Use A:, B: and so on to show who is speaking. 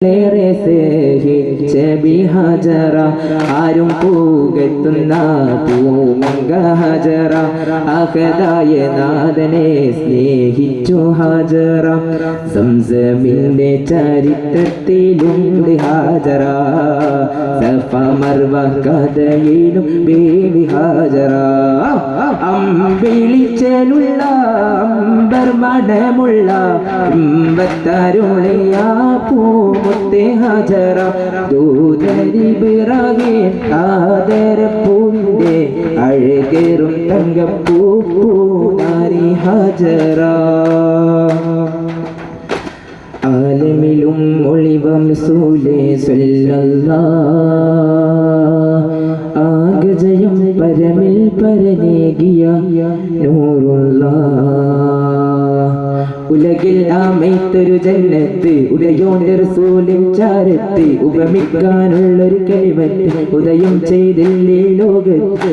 A: േറെ സ്നേഹിച്ച ബിഹജറ ആരും പൂകെത്തുന്ന പൂമങ്ക ഹജറ അഹദായ നാഥനെ സ്നേഹിച്ചു ഹജറ സംസമിന്റെ ചരിത്രത്തിലുണ്ട് ഹജറ സഫ മർവ കഥയിലും ബേബി ഹജറ അമ്പിളിച്ചലുള്ള അമ്പർ മടമുള്ള അമ്പത്തരുളിയ പൂമുത്തെ ഹജറ ദൂതരിബിറഹിം ആദരപ്പൂവിന്റെ അഴകേറും തങ്കപ്പൂനാരി ഹജറ ആലമിലും ഒളിവം റസൂലേ സല്ലല്ലാഹ് ആഗജയം പരമിൽ പരനേകിയ നൂറുല്ലാഹ് ഉലകിൽ ആമൈത്തൊരു ജന്നത്ത് ഉദയോന്റെ റസൂലിൻ ചാരത്ത് ഉപമിക്കാനുള്ളൊരു കലിമത്ത് ഉദയം ചെയ്തില്ലേ ലോകത്ത്